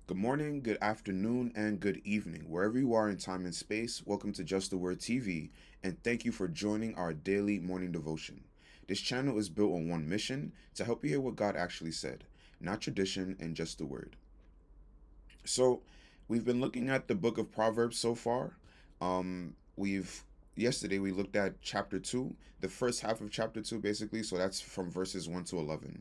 Good morning, good afternoon, and good evening. Wherever you are in time and space, welcome to Just the Word TV, and thank you for joining our daily morning devotion. This channel is built on one mission to help you hear what God actually said, not tradition and just the word. So, we've been looking at the book of Proverbs so far. We've yesterday we looked at chapter 2, the first half of chapter 2 basically, so that's from verses 1 to 11.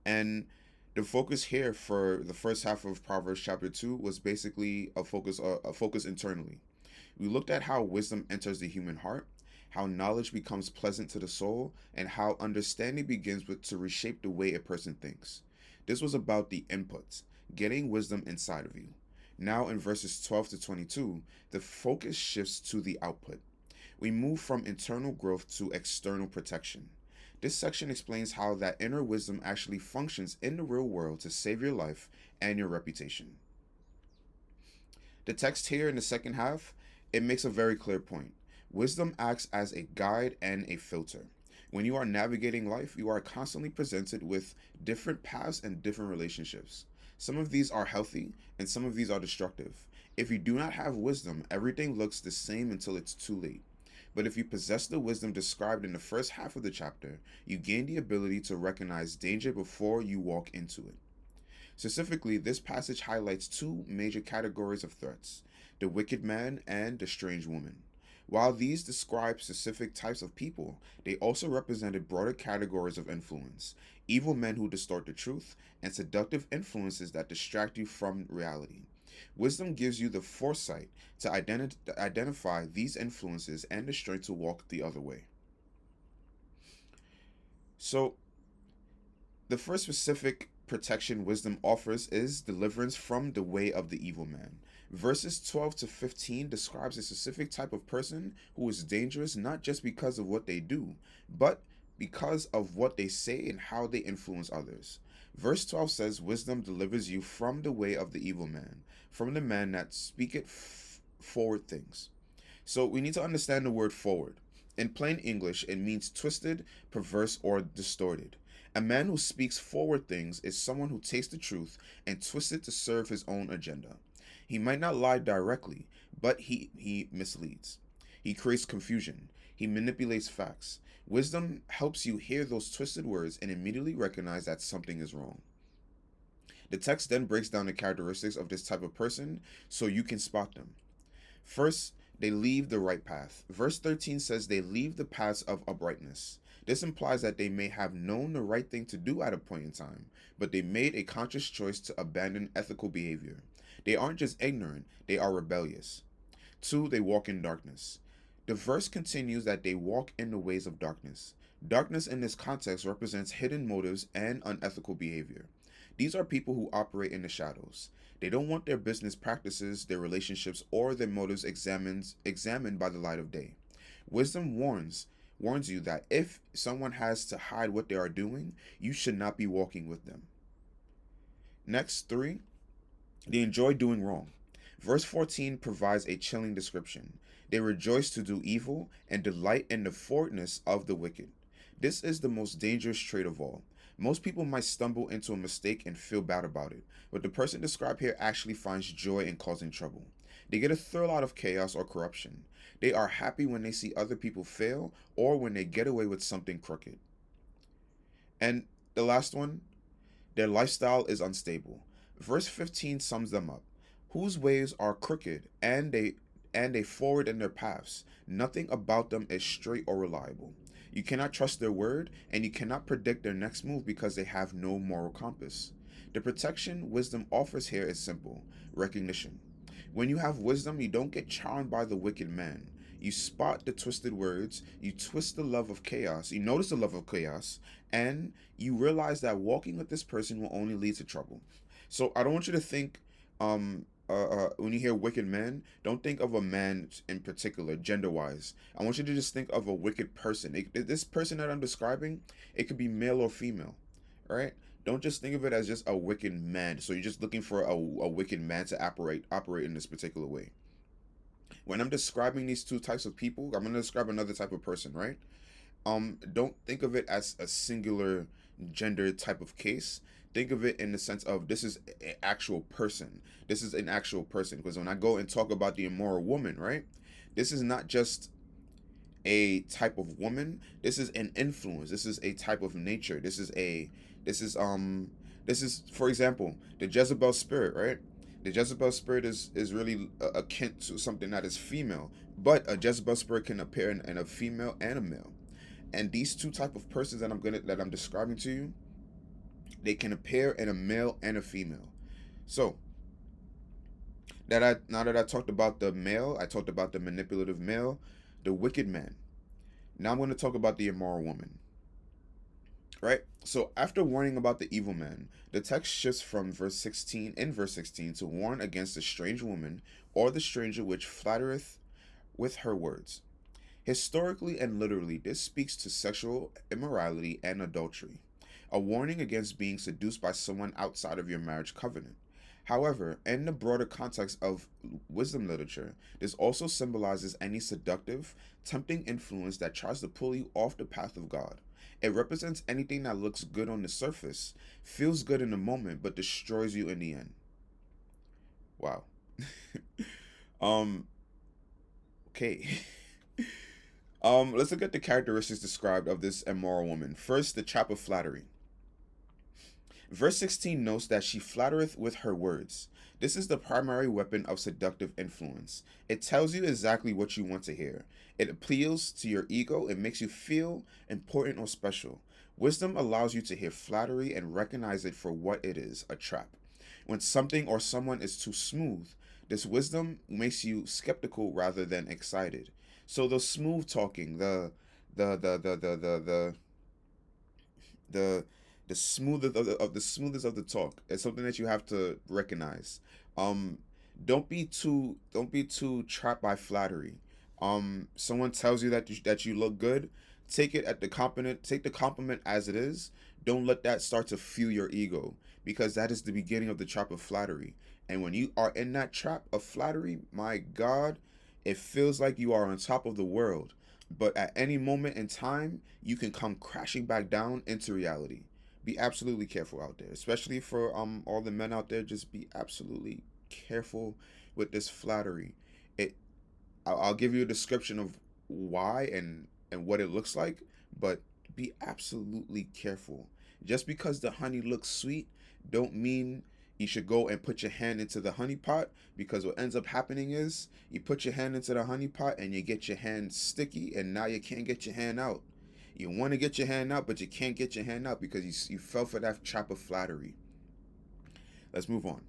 And the focus here for the first half of Proverbs chapter 2 was basically a focus internally. We looked at how wisdom enters the human heart, how knowledge becomes pleasant to the soul, and how understanding begins with to reshape the way a person thinks. This was about the inputs, getting wisdom inside of you. Now in verses 12 to 22, the focus shifts to the output. We move from internal growth to external protection. This section explains how that inner wisdom actually functions in the real world to save your life and your reputation. The text here in the second half, it makes a very clear point. Wisdom acts as a guide and a filter. When you are navigating life, you are constantly presented with different paths and different relationships. Some of these are healthy and some of these are destructive. If you do not have wisdom, everything looks the same until it's too late. But if you possess the wisdom described in the first half of the chapter, you gain the ability to recognize danger before you walk into it. Specifically, this passage highlights two major categories of threats: the wicked man and the strange woman. While these describe specific types of people, they also represented broader categories of influence: evil men who distort the truth, and seductive influences that distract you from reality. Wisdom gives you the foresight to identify these influences and the strength to walk the other way. So, the first specific protection wisdom offers is deliverance from the way of the evil man. Verses 12 to 15 describes a specific type of person who is dangerous not just because of what they do, but because of what they say and how they influence others. Verse 12 says, Wisdom delivers you from the way of the evil man, from the man that speaketh forward things. So we need to understand the word forward. In plain English, it means twisted, perverse, or distorted. A man who speaks forward things is someone who takes the truth and twists it to serve his own agenda. He might not lie directly, but he misleads. He creates confusion. He manipulates facts. Wisdom helps you hear those twisted words and immediately recognize that something is wrong. The text then breaks down the characteristics of this type of person so you can spot them. First, they leave the right path. Verse 13 says they leave the paths of uprightness. This implies that they may have known the right thing to do at a point in time, but they made a conscious choice to abandon ethical behavior. They aren't just ignorant, they are rebellious. Two, they walk in darkness. The verse continues that they walk in the ways of darkness. Darkness in this context represents hidden motives and unethical behavior. These are people who operate in the shadows. They don't want their business practices, their relationships, or their motives examined by the light of day. Wisdom warns you that if someone has to hide what they are doing, you should not be walking with them. Next, three, they enjoy doing wrong. Verse 14 provides a chilling description. They rejoice to do evil and delight in the forwardness of the wicked. This is the most dangerous trait of all. Most people might stumble into a mistake and feel bad about it, but the person described here actually finds joy in causing trouble. They get a thrill out of chaos or corruption. They are happy when they see other people fail or when they get away with something crooked. And the last one, their lifestyle is unstable. Verse 15 sums them up. Whose ways are crooked and they forward in their paths. Nothing about them is straight or reliable. You cannot trust their word, and you cannot predict their next move because they have no moral compass. The protection wisdom offers here is simple: recognition. When you have wisdom, you don't get charmed by the wicked man. You spot the twisted words, you twist the love of chaos, you notice the love of chaos, and you realize that walking with this person will only lead to trouble. So I don't want you to think, when you hear wicked man, don't think of a man in particular, gender wise. I want you to just think of a wicked person. This person that I'm describing, it could be male or female, all right? Don't just think of it as just a wicked man. So you're just looking for a wicked man to operate in this particular way. When I'm describing these two types of people, I'm gonna describe another type of person, right? Don't think of it as a singular gender type of case. think of it in the sense of this is an actual person. This is an actual person. Because when I go and talk about the immoral woman, right? This is not just a type of woman. This is an influence. This is a type of nature. This is this is, for example, the Jezebel spirit, right? The Jezebel spirit is really akin to something that is female, but a Jezebel spirit can appear in a female and a male. And these two type of persons that I'm describing to you, they can appear in a male and a female. So that I now that I talked about the male, I talked about the manipulative male, the wicked man. Now I'm going to talk about the immoral woman. Right? So after warning about the evil man, the text shifts from verse 16 to warn against the strange woman or the stranger which flattereth with her words. Historically and literally, this speaks to sexual immorality and adultery, a warning against being seduced by someone outside of your marriage covenant. However, in the broader context of wisdom literature, this also symbolizes any seductive, tempting influence that tries to pull you off the path of God. It represents anything that looks good on the surface, feels good in the moment, but destroys you in the end. Wow. um, okay. Let's look at the characteristics described of this immoral woman. First, the trap of flattery. Verse 16 notes that she flattereth with her words. This is the primary weapon of seductive influence. It tells you exactly what you want to hear. It appeals to your ego. It makes you feel important or special. Wisdom allows you to hear flattery and recognize it for what it is, a trap. When something or someone is too smooth, this wisdom makes you skeptical rather than excited. So the smooth talking, the the the smoothest of the smoothest of the talk. It's something that you have to recognize. Um, don't be too trapped by flattery. Someone tells you that you look good, take it at the compliment. Take the compliment as it is. Don't let that start to fuel your ego, because that is the beginning of the trap of flattery. And when you are in that trap of flattery, my God, it feels like you are on top of the world. But at any moment in time, you can come crashing back down into reality. Be absolutely careful out there, especially for all the men out there. Just be absolutely careful with this flattery. It I'll give you a description of why and what it looks like, but be absolutely careful. Just because the honey looks sweet, don't mean you should go and put your hand into the honey pot, because what ends up happening is you put your hand into the honey pot and you get your hand sticky, and now you can't get your hand out. You want to get your hand out, but you can't get your hand out because you fell for that trap of flattery. Let's move on.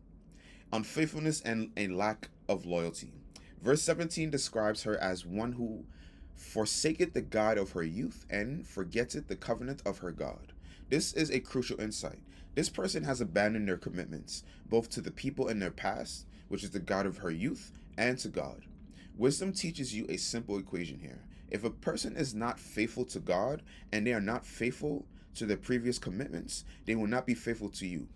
Unfaithfulness and a lack of loyalty. Verse 17 describes her as one who forsaketh the God of her youth and forgetteth the covenant of her God. This is a crucial insight. This person has abandoned their commitments, both to the people in their past, which is the God of her youth, and to God. Wisdom teaches you a simple equation here. If a person is not faithful to God and they are not faithful to their previous commitments, they will not be faithful to you.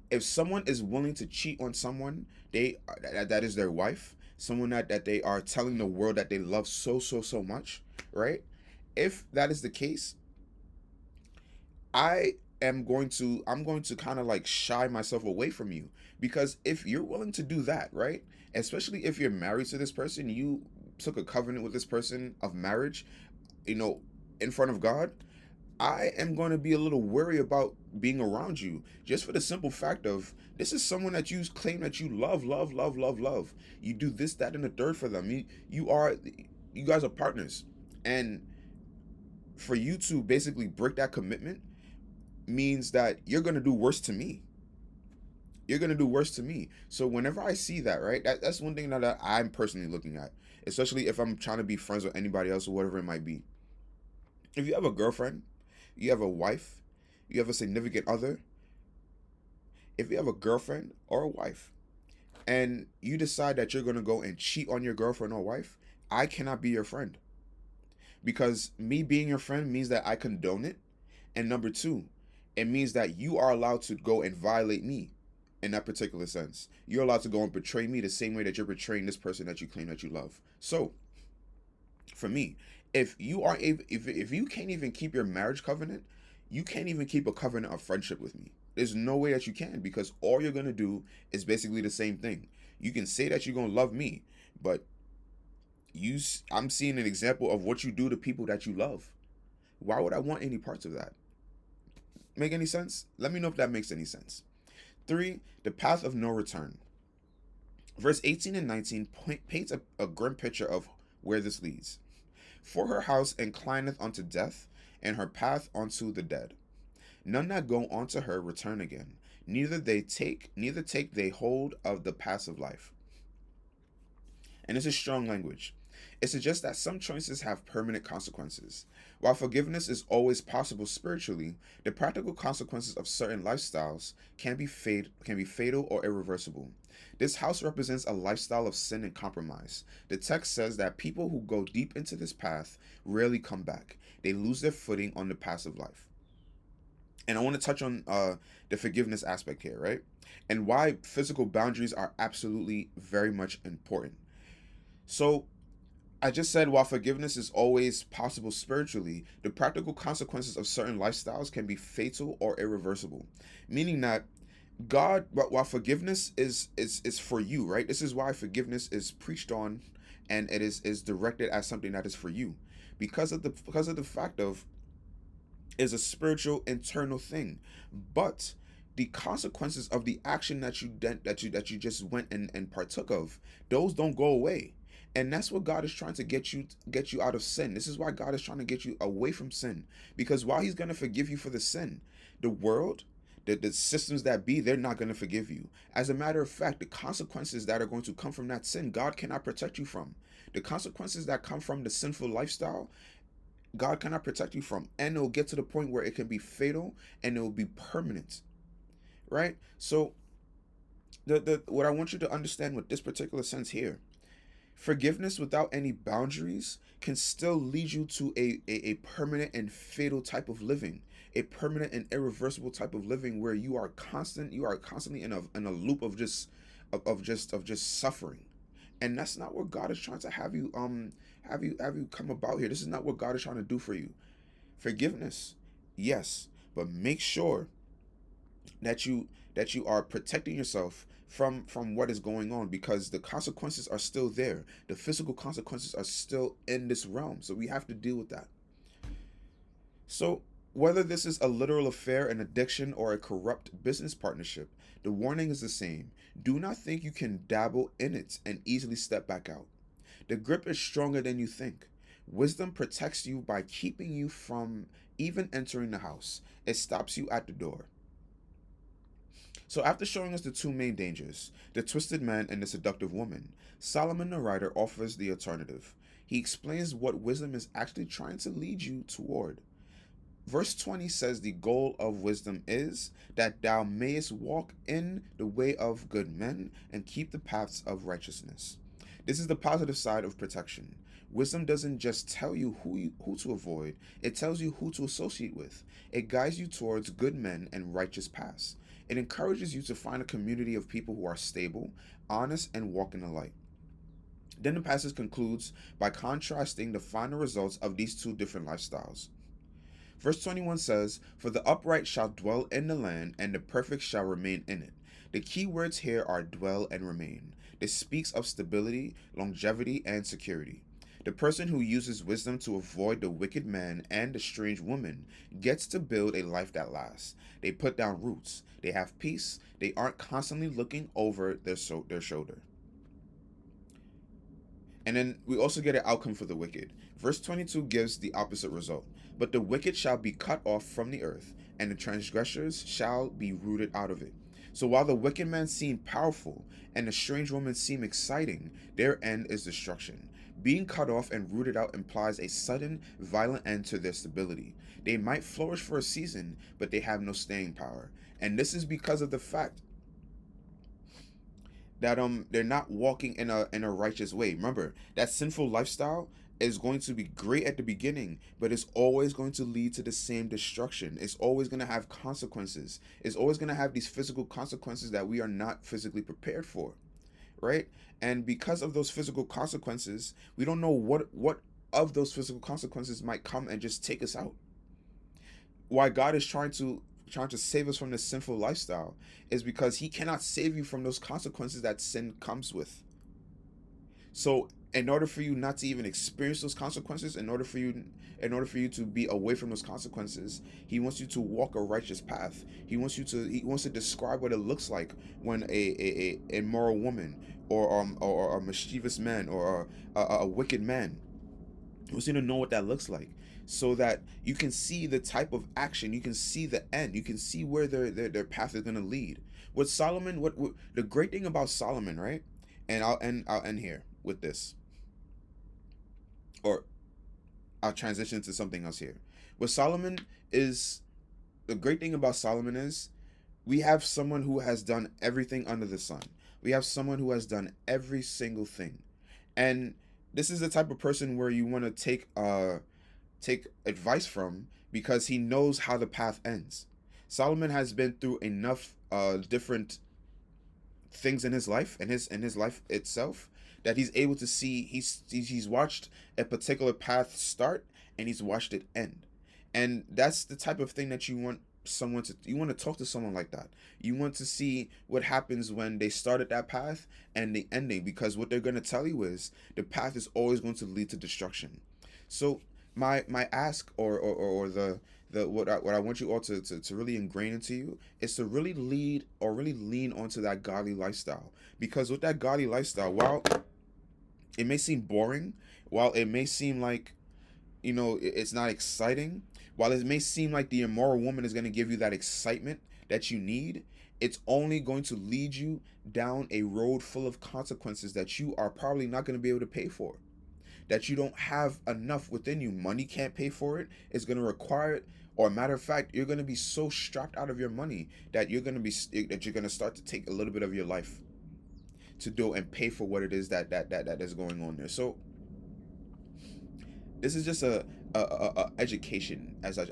If someone is willing to cheat on someone, that is their wife, someone that they are telling the world that they love so much, right? If that is the case, I'm going to kind of like shy myself away from you, because if you're willing to do that, right? Especially if you're married to this person, you took a covenant with this person of marriage, you know, in front of God, I am going to be a little worried about being around you, just for the simple fact of this is someone that you claim that you love. You do this, that, and the third for them. You guys are partners, and for you to basically break that commitment means that you're going to do worse to me. You're going to do worse to me. So whenever I see that, right, that's one thing that I'm personally looking at, especially if I'm trying to be friends with anybody else or whatever it might be. If you have a girlfriend, you have a wife, you have a significant other, if you have a girlfriend or a wife, and you decide that you're going to go and cheat on your girlfriend or wife, I cannot be your friend. Because me being your friend means that I condone it. And number two, it means that you are allowed to go and violate me in that particular sense. You're allowed to go and betray me the same way that you're betraying this person that you claim that you love. So, for me, if you are able, if you can't even keep your marriage covenant, you can't even keep a covenant of friendship with me. There's no way that you can, because all you're going to do is basically the same thing. You can say that you're going to love me, but I'm seeing an example of what you do to people that you love. Why would I want any parts of that? Make any sense? Let me know if that makes any sense. 3, the path of no return. Verse 18 and 19 paints a grim picture of where this leads. For her house inclineth unto death, and her path unto the dead. None that go unto her return again, neither take they hold of the paths of life. And this is strong language. It suggests that some choices have permanent consequences. While forgiveness is always possible spiritually, the practical consequences of certain lifestyles can be fatal or irreversible. This house represents a lifestyle of sin and compromise. The text says that people who go deep into this path rarely come back. They lose their footing on the path of life. And I want to touch on the forgiveness aspect here, right? And why physical boundaries are absolutely very much important. So, I just said while forgiveness is always possible spiritually, the practical consequences of certain lifestyles can be fatal or irreversible. Meaning that while forgiveness is for you, right? This is why forgiveness is preached on, and it is directed as something that is for you, because of the fact of is a spiritual internal thing. But the consequences of the action that you just went and partook of, those don't go away. And that's what God is trying to get you out of sin. This is why God is trying to get you away from sin. Because while he's going to forgive you for the sin, the world, the systems that be, they're not going to forgive you. As a matter of fact, the consequences that are going to come from that sin, God cannot protect you from. The consequences that come from the sinful lifestyle, God cannot protect you from. And it will get to the point where it can be fatal and it will be permanent. Right? So the what I want you to understand with this particular sense here, forgiveness without any boundaries can still lead you to a permanent and fatal type of living, a permanent and irreversible type of living where you are constantly in a loop of just suffering. And that's not what God is trying to have you come about here. This is not what God is trying to do for you. Forgiveness, yes, but make sure that you are protecting yourself from what is going on, because the consequences are still there. The physical consequences are still in this realm, so we have to deal with that. So whether this is a literal affair, an addiction, or a corrupt business partnership, the warning is the same. Do not think you can dabble in it and easily step back out. The grip is stronger than you think. Wisdom protects you by keeping you from even entering the house. It stops you at the door. So, after showing us the two main dangers, the twisted man and the seductive woman, Solomon the writer offers the alternative. He explains what wisdom is actually trying to lead you toward. Verse 20 says the goal of wisdom is that thou mayest walk in the way of good men and keep the paths of righteousness. This is the positive side of protection. Wisdom doesn't just tell you who to avoid, it tells you who to associate with. It guides you towards good men and righteous paths. It encourages you to find a community of people who are stable, honest, and walk in the light. Then the passage concludes by contrasting the final results of these two different lifestyles. Verse 21 says, "For the upright shall dwell in the land, and the perfect shall remain in it." The key words here are dwell and remain. This speaks of stability, longevity, and security. The person who uses wisdom to avoid the wicked man and the strange woman gets to build a life that lasts. They put down roots. They have peace. They aren't constantly looking over their shoulder. And then we also get an outcome for the wicked. Verse 22 gives the opposite result. "But the wicked shall be cut off from the earth, and the transgressors shall be rooted out of it." So while the wicked man seem powerful and the strange woman seem exciting, their end is destruction. Being cut off and rooted out implies a sudden, violent end to their stability. They might flourish for a season, but they have no staying power. And this is because of the fact that they're not walking in a righteous way. Remember, that sinful lifestyle is going to be great at the beginning, but it's always going to lead to the same destruction. It's always going to have consequences. It's always going to have these physical consequences that we are not physically prepared for, right? And because of those physical consequences, we don't know what of those physical consequences might come and just take us out. why God is trying to save us from this sinful lifestyle is because he cannot save you from those consequences that sin comes with. So in order for you not to even experience those consequences, in order for you to be away from those consequences, he wants you to walk a righteous path. He wants to describe what it looks like when a immoral woman or a mischievous man or a wicked man. He wants you to know what that looks like, so that you can see the type of action, you can see the end, you can see where their path is going to lead. What Solomon, what the great thing about Solomon, right? And I'll end here with this, or I'll transition to something else here. What Solomon is, the great thing about Solomon is we have someone who has done everything under the sun. We have someone who has done every single thing. And this is the type of person where you want to take advice from, because he knows how the path ends. Solomon has been through enough different things in his life itself, that he's able to see, he's watched a particular path start, and he's watched it end. And that's the type of thing that you want to talk to someone like that. You want to see what happens when they started that path and the ending, because what they're going to tell you is the path is always going to lead to destruction. So my ask, or the what I want you all to really ingrain into you, is to really lead, or really lean onto that godly lifestyle. Because with that godly lifestyle, while it may seem boring, while it may seem like, it's not exciting, while it may seem like the immoral woman is going to give you that excitement that you need, it's only going to lead you down a road full of consequences that you are probably not going to be able to pay for, that you don't have enough within you. Money can't pay for it. It's going to require it. Or matter of fact, you're going to be so strapped out of your money that you're going to start to take a little bit of your life to do and pay for what it is that is going on there. So this is just a education, as if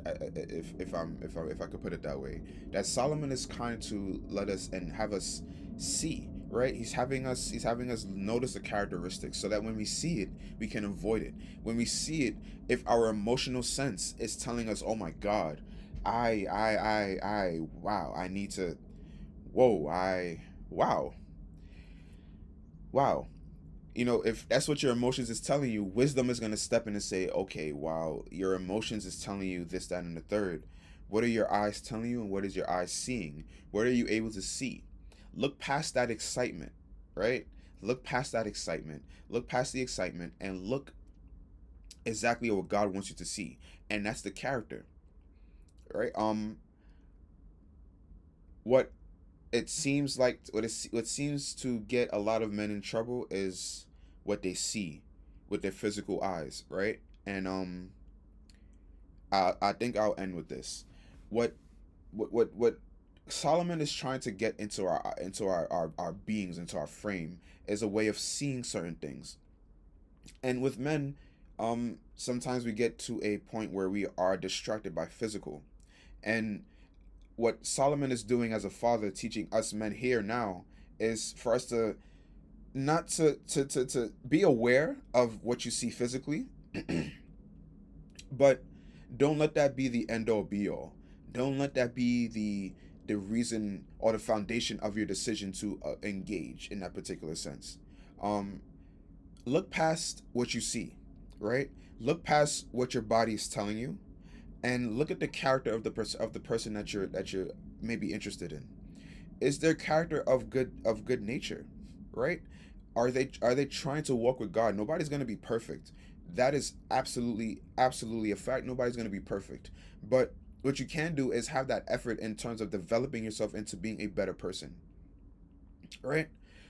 I could put it that way, that Solomon is kind to let us and have us see, right? He's having us notice the characteristics, so that when we see it, we can avoid it. When we see it, if our emotional sense is telling us, oh my God, wow, I need to, whoa, wow, wow, if that's what your emotions is telling you, wisdom is going to step in and say, okay, while your emotions is telling you this, that, and the third, what are your eyes telling you, and what is your eyes seeing? What are you able to see? Look past that excitement, right? Look past that excitement. Look past the excitement and look exactly what God wants you to see. And that's the character, right? What it seems like, what seems to get a lot of men in trouble is what they see with their physical eyes, right? And I think I'll end with this. What what Solomon is trying to get into our beings, into our frame, is a way of seeing certain things. And with men, sometimes we get to a point where we are distracted by physical. And what Solomon is doing as a father, teaching us men here now, is for us to not to be aware of what you see physically, but don't let that be the end all be all. Don't let that be the reason or the foundation of your decision to engage in that particular sense. Um, Look past what you see, right? Look past what your body is telling you, and look at the character of the person that you're maybe interested in. Is their character of good nature, right? Are they trying to walk with God? Nobody's going to be perfect. That is absolutely a fact. Nobody's going to be perfect. But what you can do is have that effort in terms of developing yourself into being a better person, right?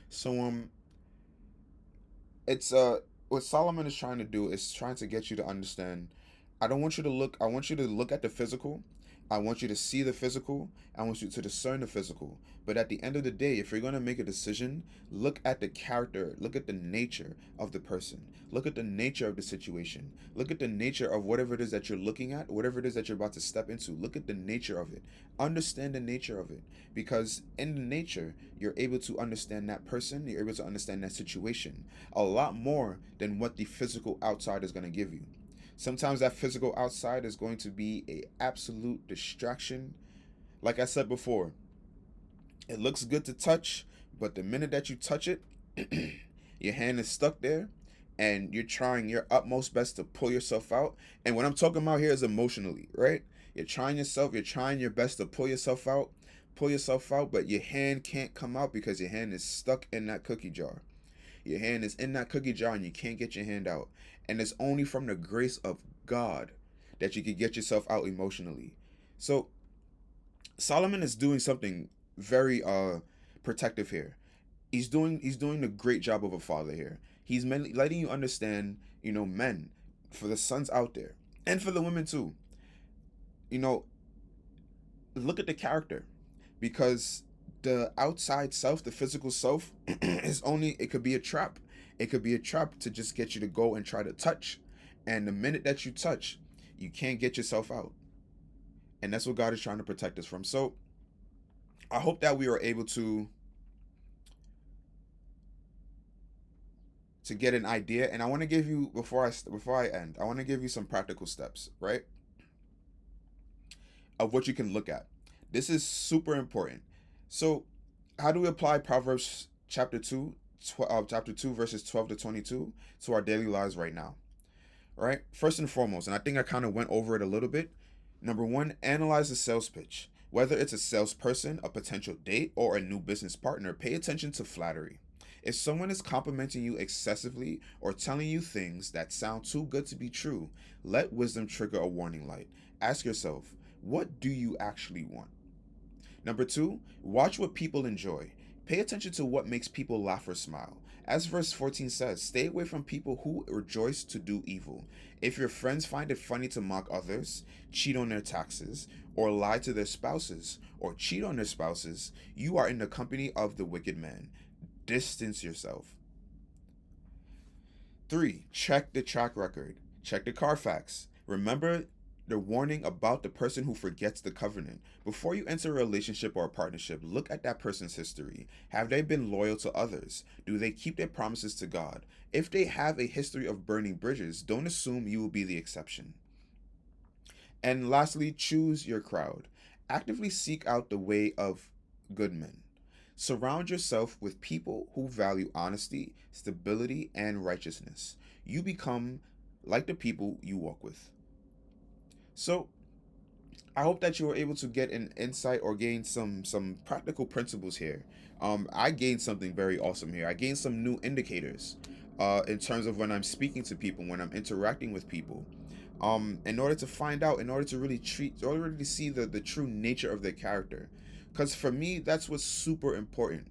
So it's what Solomon is trying to do is trying to get you to understand. I want you to look at the physical. I want you to see the physical. I want you to discern the physical. But at the end of the day, if you're going to make a decision, look at the character, look at the nature of the person, look at the nature of the situation, look at the nature of whatever it is that you're looking at, whatever it is that you're about to step into. Look at the nature of it. Understand the nature of it. Because in the nature, you're able to understand that person, you're able to understand that situation a lot more than what the physical outside is going to give you. Sometimes that physical outside is going to be a absolute distraction. Like I said before, it looks good to touch, but the minute that you touch it, your hand is stuck there and you're trying your utmost best to pull yourself out. And what I'm talking about here is emotionally, right? You're trying your best to pull yourself out, but your hand can't come out because your hand is stuck in that cookie jar. Your hand is in that cookie jar and you can't get your hand out. And it's only from the grace of God that you can get yourself out emotionally. So Solomon is doing something very protective here. He's doing a great job of a father here. He's letting you understand, men, for the sons out there, and for the women too. You know, look at the character, because the outside self, the physical self, is only it could be a trap. It could be a trap to just get you to go and try to touch, and the minute that you touch, you can't get yourself out, and that's what God is trying to protect us from. So I hope that we are able to get an idea, and I want to give you, before I end, I want to give you some practical steps, right, of what you can look at. This is super important. So how do we apply Proverbs chapter 2 verses 12 to 22 to our daily lives right now? Right, first and foremost, and I think I kind of went over it a little bit. Number one, analyze the sales pitch. Whether it's a salesperson, a potential date, or a new business partner, pay attention to flattery. If someone is complimenting you excessively or telling you things that sound too good to be true, let wisdom trigger a warning light. Ask yourself, what do you actually want? Number two, watch what people enjoy. Pay attention to what makes people laugh or smile. As verse 14 says, stay away from people who rejoice to do evil. If your friends find it funny to mock others, cheat on their taxes, or lie to their spouses, or cheat on their spouses, you are in the company of the wicked man. Distance yourself. 3. Check the track record. Check the Carfax. Remember the warning about the person who forgets the covenant. Before you enter a relationship or a partnership, look at that person's history. Have they been loyal to others? Do they keep their promises to God? If they have a history of burning bridges, don't assume you will be the exception. And lastly, choose your crowd. Actively seek out the way of good men. Surround yourself with people who value honesty, stability, and righteousness. You become like the people you walk with. So, I hope that you were able to get an insight or gain some practical principles here. I gained something very awesome here. I gained some new indicators in terms of when I'm speaking to people, when I'm interacting with people. In order to find out, in order to really in order to see the true nature of their character. Because for me, that's what's super important.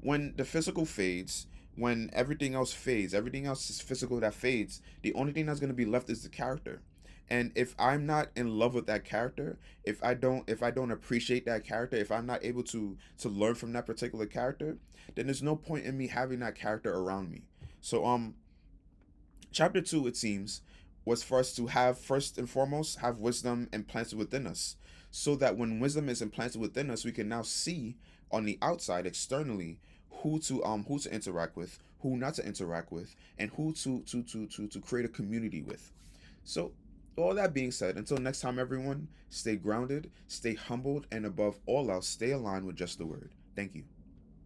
When the physical fades, when everything else fades, everything else is physical that fades, the only thing that's going to be left is the character. And if I'm not in love with that character, if I don't appreciate that character, if I'm not able to learn from that particular character, then there's no point in me having that character around me. So chapter 2, it seems, was for us to have, first and foremost, have wisdom implanted within us, so that when wisdom is implanted within us, we can now see on the outside, externally, who to interact with, who not to interact with, and who to create a community with. So, all that being said, until next time, everyone, stay grounded, stay humbled, and above all else, stay aligned with just the word. Thank you.